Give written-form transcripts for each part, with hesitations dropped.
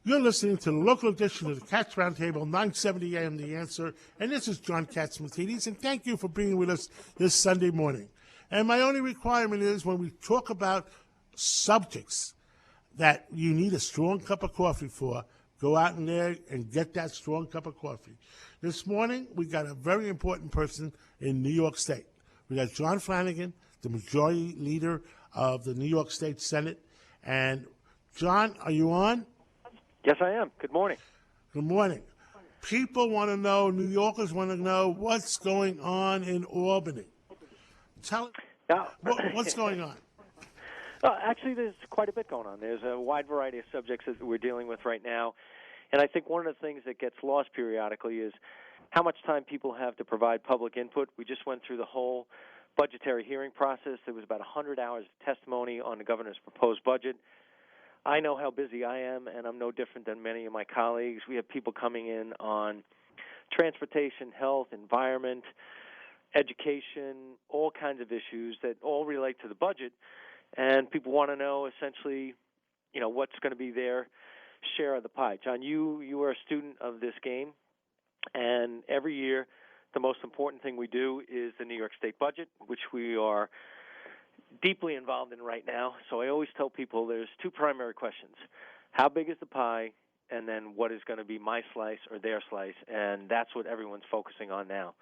You're listening to the local edition of the Cats Roundtable, 970 AM The Answer, and this is John Catsimatidis, and thank you for being with us this Sunday morning. And my only requirement is when we talk about subjects that you need a strong cup of coffee for, go out in there and get that strong cup of coffee. This morning, we got a very important person in New York State. We got John Flanagan, the Majority Leader of the New York State Senate. And, John, are you on? Yes, I am. Good morning. Good morning. People want to know, New Yorkers want to know what's going on in Albany. Tell us what's going on. Actually, there's quite a bit going on. There's a wide variety of subjects that we're dealing with right now. And I think one of the things that gets lost periodically is how much time people have to provide public input. We just went through the whole budgetary hearing process. There was about 100 hours of testimony on the governor's proposed budget. I know how busy I am, and I'm no different than many of my colleagues. We have people coming in on transportation, health, environment, education, all kinds of issues that all relate to the budget. And people want to know, essentially, what's going to be their share of the pie. John, you are a student of this game, and every year the most important thing we do is the New York State budget, which we are deeply involved in right now. So I always tell people there's two primary questions. How big is the pie? And then what is going to be my slice or their slice? And that's what everyone's focusing on now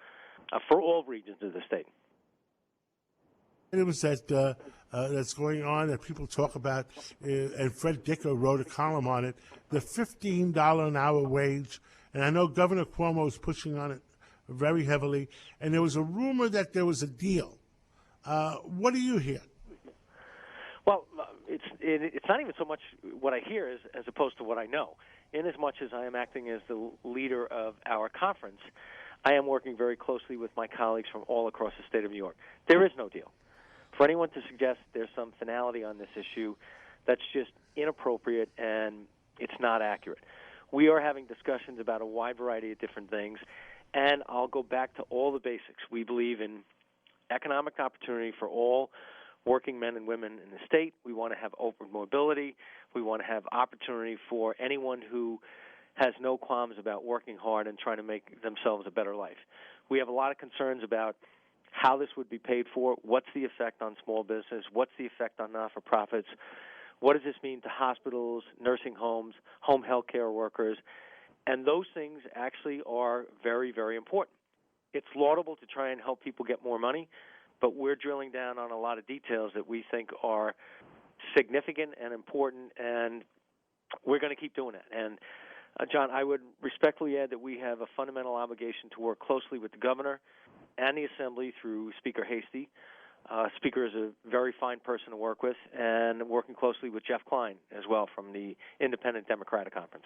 for all regions of the state. It was that's going on that people talk about, and Fred Dicker wrote a column on it, the $15 an hour wage. And I know Governor Cuomo is pushing on it very heavily. And there was a rumor that there was a deal. What do you hear? Well, it's not even so much what I hear as opposed to what I know. In as much as I am acting as the leader of our conference, I am working very closely with my colleagues from all across the state of New York. There is no deal. For anyone to suggest there's some finality on this issue, that's just inappropriate and it's not accurate. We are having discussions about a wide variety of different things, and I'll go back to all the basics. We believe in economic opportunity for all working men and women in the state. We want to have open mobility. We want to have opportunity for anyone who has no qualms about working hard and trying to make themselves a better life. We have a lot of concerns about how this would be paid for, what's the effect on small business, what's the effect on not-for-profits, what does this mean to hospitals, nursing homes, home health care workers, and those things actually are very, very important. It's laudable to try and help people get more money, but we're drilling down on a lot of details that we think are significant and important, and we're going to keep doing it. And, John, I would respectfully add that we have a fundamental obligation to work closely with the governor and the Assembly through Speaker Hasty. Speaker is a very fine person to work with, and working closely with Jeff Klein as well from the Independent Democratic Conference.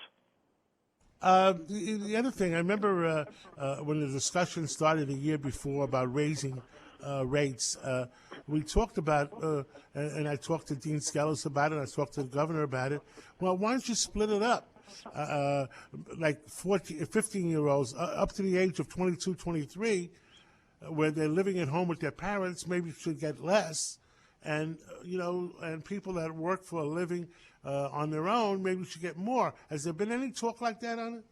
The other thing, I remember when the discussion started a year before about raising rates, we talked about, and I talked to Dean Skelos about it, I talked to the governor about it. Well, why don't you split it up? Like 15-year-olds up to the age of 22, 23, where they're living at home with their parents, maybe should get less. And, and people that work for a living on their own maybe should get more. Has there been any talk like that on it?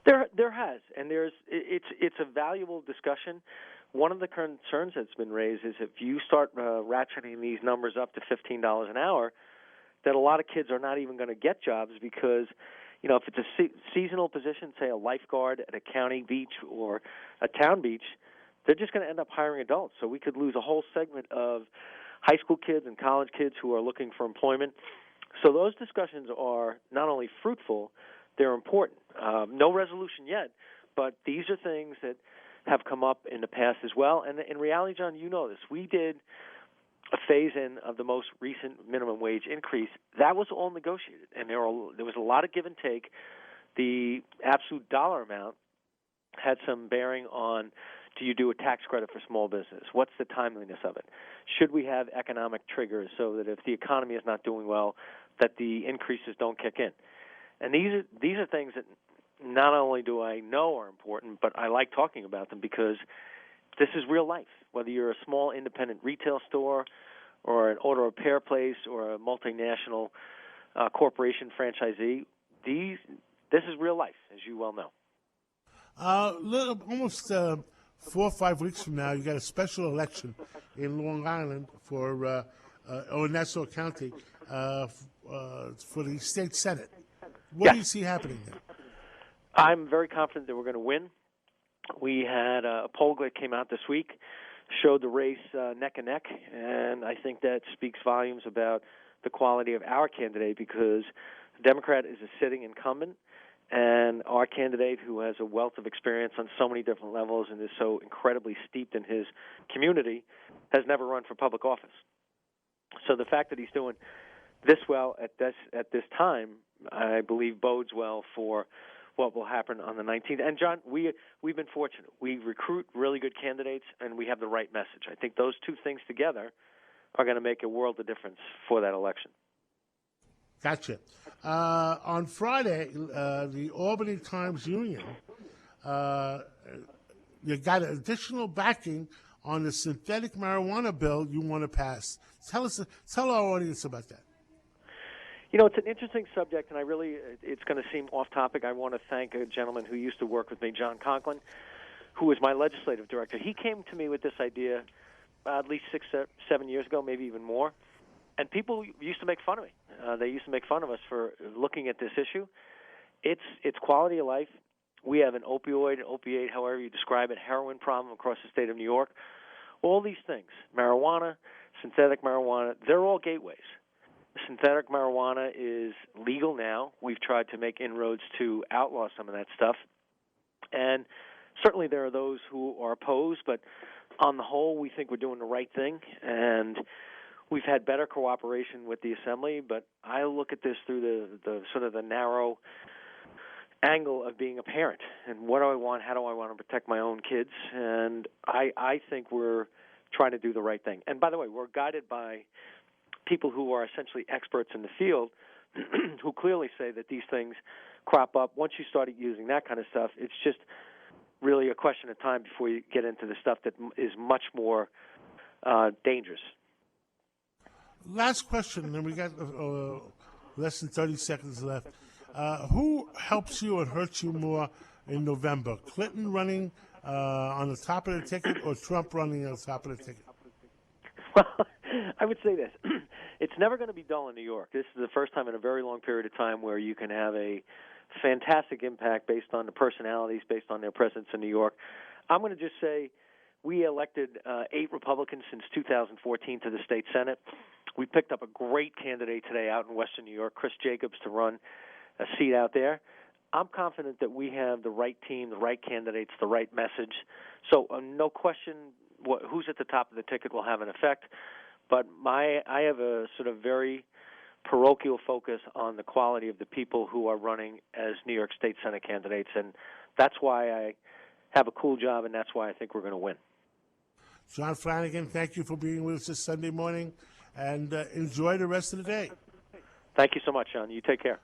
There has, and it's a valuable discussion. One of the concerns that's been raised is if you start ratcheting these numbers up to $15 an hour, that a lot of kids are not even going to get jobs because, if it's a seasonal position, say a lifeguard at a county beach or a town beach, they're just going to end up hiring adults. So we could lose a whole segment of high school kids and college kids who are looking for employment. So those discussions are not only fruitful, they're important. No resolution yet, but these are things that have come up in the past as well. And in reality, John, you know this. We did a phase-in of the most recent minimum wage increase. That was all negotiated, and there was a lot of give and take. The absolute dollar amount had some bearing on, do you do a tax credit for small business? What's the timeliness of it? Should we have economic triggers so that if the economy is not doing well, that the increases don't kick in? And these are things that not only do I know are important, but I like talking about them because this is real life. Whether you're a small independent retail store or an auto repair place or a multinational corporation franchisee, this is real life, as you well know. Almost 4 or 5 weeks from now, you got a special election in Long Island or Nassau County for the state senate. What do you see happening there? I'm very confident that we're going to win. We had a poll that came out this week, showed the race neck and neck, and I think that speaks volumes about the quality of our candidate, because the Democrat is a sitting incumbent, and our candidate, who has a wealth of experience on so many different levels and is so incredibly steeped in his community, has never run for public office. So the fact that he's doing this well at this time, I believe bodes well for what will happen on the 19th. And, John, we've been fortunate. We recruit really good candidates, and we have the right message. I think those two things together are going to make a world of difference for that election. Gotcha. On Friday, the Albany Times-Union, you got additional backing on the synthetic marijuana bill you want to pass. Tell our audience about that. You know, it's an interesting subject, and it's going to seem off topic. I want to thank a gentleman who used to work with me, John Conklin, who was my legislative director. He came to me with this idea at least 6 or 7 years ago, maybe even more, and people used to make fun of me. They used to make fun of us for looking at this issue. It's quality of life. We have an opiate, however you describe it, heroin problem across the state of New York. All these things, marijuana, synthetic marijuana, they're all gateways. Synthetic marijuana is legal now. We've tried to make inroads to outlaw some of that stuff. And certainly there are those who are opposed, but on the whole, we think we're doing the right thing. And we've had better cooperation with the Assembly, but I look at this through the sort of the narrow angle of being a parent. And what do I want? How do I want to protect my own kids? And I think we're trying to do the right thing. And by the way, we're guided by people who are essentially experts in the field who clearly say that these things crop up. Once you start using that kind of stuff, it's just really a question of time before you get into the stuff that is much more dangerous. Last question, and then we got less than 30 seconds left. Who helps you and hurts you more in November? Clinton running on the top of the ticket or Trump running on the top of the ticket? Well, I would say this. It's never going to be dull in New York. This is the first time in a very long period of time where you can have a fantastic impact based on the personalities, based on their presence in New York. I'm going to just say we elected 8 Republicans since 2014 to the state Senate. We picked up a great candidate today out in Western New York, Chris Jacobs, to run a seat out there. I'm confident that we have the right team, the right candidates, the right message. So no question who's at the top of the ticket will have an effect. But I have a sort of very parochial focus on the quality of the people who are running as New York State Senate candidates, and that's why I have a cool job, and that's why I think we're going to win. John Flanagan, thank you for being with us this Sunday morning, and enjoy the rest of the day. Thank you so much, John. You take care.